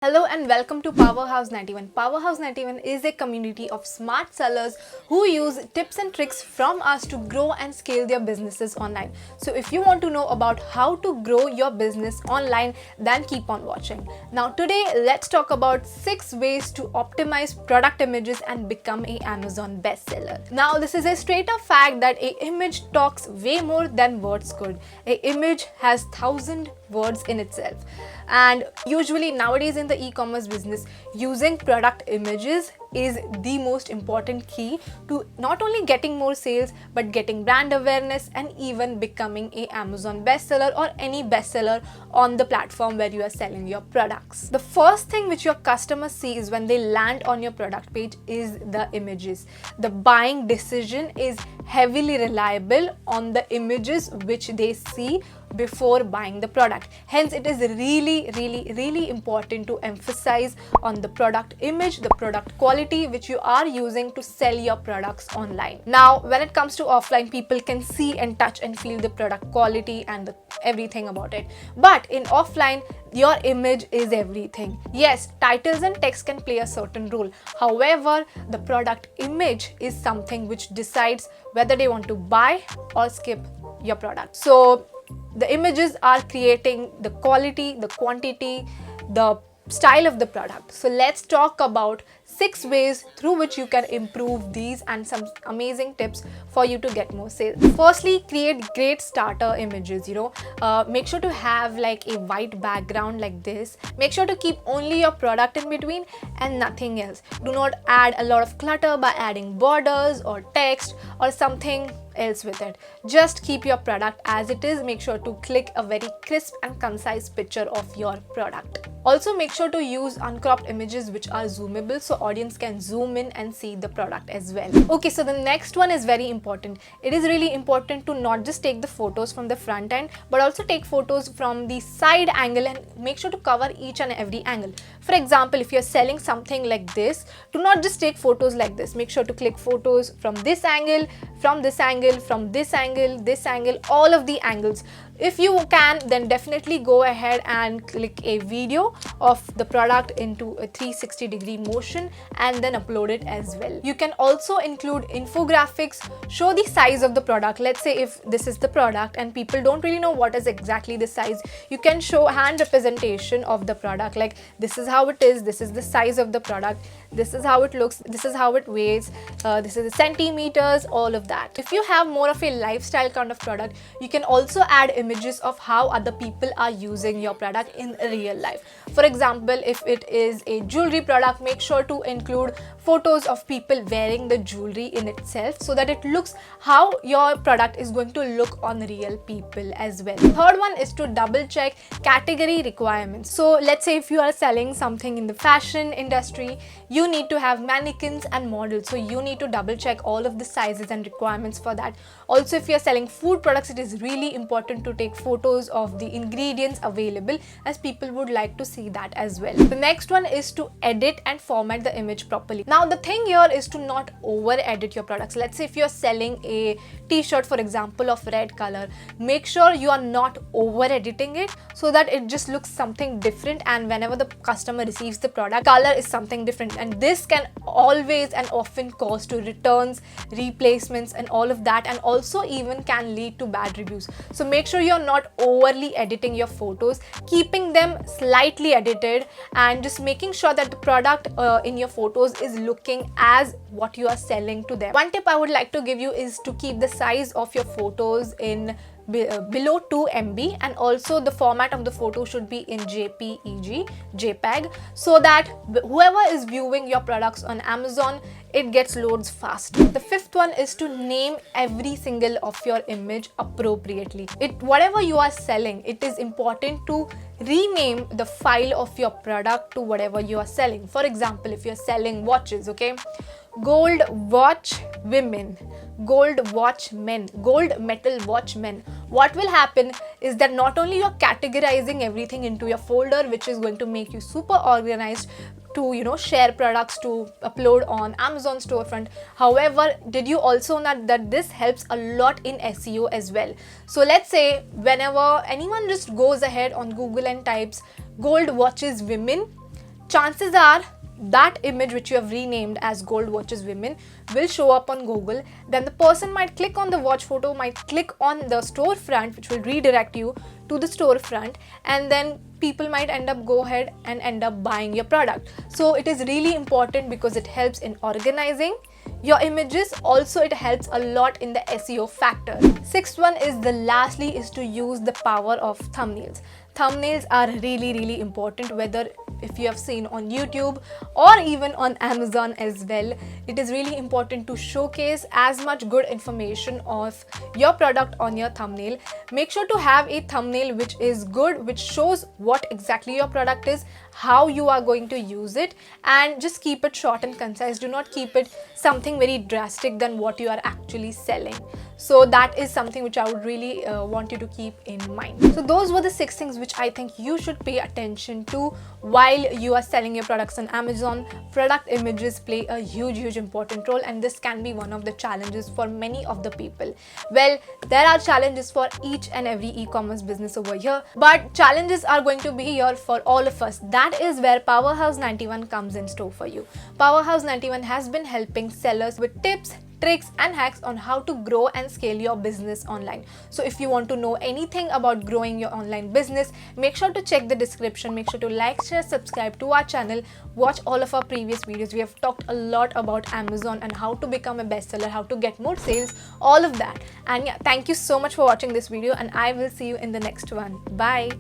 Hello and welcome to Powerhouse91. Powerhouse91 is a community of smart sellers who use tips and tricks from us to grow and scale their businesses online. So if you want to know about how to grow your business online, then keep on watching. Now today let's talk about 6 ways to optimize product images and become an Amazon bestseller. Now this is a straight up fact that an image talks way more than words could. An image has 1,000 words in itself. And usually nowadays in the e-commerce business, using product images is the most important key to not only getting more sales but getting brand awareness and even becoming a Amazon bestseller or any bestseller on the platform where you are selling your products. The first thing which your customers see is when they land on your product page is the images. The buying decision is heavily reliable on the images which they see before buying the product. Hence it is really important to emphasize on the product image, the product quality which you are using to sell your products online. Now when it comes to offline, people can see and touch and feel the product quality and everything about it, but in offline your image is everything. Yes, titles and text can play a certain role. However, the product image is something which decides whether they want to buy or skip your product. So the images are creating the quality, the quantity, the style of the product. So let's talk about 6 ways through which you can improve these and some amazing tips for you to get more sales. Firstly, create great starter images. Make sure to have like a white background like this. Make sure to keep only your product in between and nothing else. Do not add a lot of clutter by adding borders or text or something else with it. Just keep your product as it is. Make sure to click a very crisp and concise picture of your product. Also make sure to use uncropped images which are zoomable so audience can zoom in and see the product as well. Okay, so the next one is very important. It is really important to not just take the photos from the front end but also take photos from the side angle and make sure to cover each and every angle. For example, if you're selling something like this, do not just take photos like this. Make sure to click photos from this angle, from this angle, from this angle, all of the angles. If you can, then definitely go ahead and click a video of the product into a 360-degree motion and then upload it as well. You can also include infographics, show the size of the product. Let's say if this is the product and people don't really know what is exactly the size, you can show hand representation of the product, like this is how it is, this is the size of the product, this is how it looks, this is how it weighs, this is the centimeters, all of that. If you have more of a lifestyle kind of product, you can also add images of how other people are using your product in real life. For example, if it is a jewelry product, make sure to include photos of people wearing the jewelry in itself so that it looks how your product is going to look on real people as well. Third one is to double check category requirements. So let's say if you are selling something in the fashion industry, you need to have mannequins and models, so you need to double check all of the sizes and requirements for that. Also, if you are selling food products, it is really important to take photos of the ingredients available as people would like to see that as well. The next one is to edit and format the image properly. Now the thing here is to not over edit your products. Let's say if you're selling a t-shirt, for example, of red color, make sure you are not over editing it so that it just looks something different, and whenever the customer receives the product, color is something different, and this can always and often cause to returns, replacements and all of that, and also even can lead to bad reviews. So make sure you're not overly editing your photos, keeping them slightly edited and just making sure that the product in your photos is looking as what you are selling to them. One tip I would like to give you is to keep the size of your photos in below 2 MB, and also the format of the photo should be in JPEG, so that whoever is viewing your products on Amazon, it gets loads fast. The fifth one is to name every single of your image appropriately. Whatever you are selling, it is important to rename the file of your product to whatever you are selling. For example, if you're selling watches, okay, gold watch women, gold watch men, gold metal watch men. What will happen is that not only you're categorizing everything into your folder, which is going to make you super organized to share products to upload on Amazon storefront. However, did you also know that this helps a lot in SEO as well? So let's say whenever anyone just goes ahead on Google and types gold watches women, chances are that image which you have renamed as gold watches women will show up on Google. Then the person might click on the watch photo, might click on the storefront, which will redirect you to the storefront, and then people might go ahead and end up buying your product. So it is really important because it helps in organizing your images. Also, it helps a lot in the SEO factor. Sixth one is to use the power of thumbnails. Thumbnails are really important, whether if you have seen on YouTube or even on Amazon as well. It is really important to showcase as much good information of your product on your thumbnail. Make sure to have a thumbnail which is good, which shows what exactly your product is, how you are going to use it, and just keep it short and concise. Do not keep it something very drastic than what you are actually selling. So that is something which I would really want you to keep in mind. So those were the 6 things which I think you should pay attention to while you are selling your products on Amazon. Product images play a huge important role, and this can be one of the challenges for many of the people. Well, there are challenges for each and every e-commerce business over here, but challenges are going to be here for all of us. That is where Powerhouse91 comes in store for you. Powerhouse91 has been helping sellers with tips, tricks and hacks on how to grow and scale your business online. So if you want to know anything about growing your online business, make sure to check the description. Make sure to like, share, subscribe to our channel, watch all of our previous videos. We have talked a lot about Amazon and how to become a bestseller, how to get more sales, all of that. And yeah, thank you so much for watching this video, and I will see you in the next one. Bye.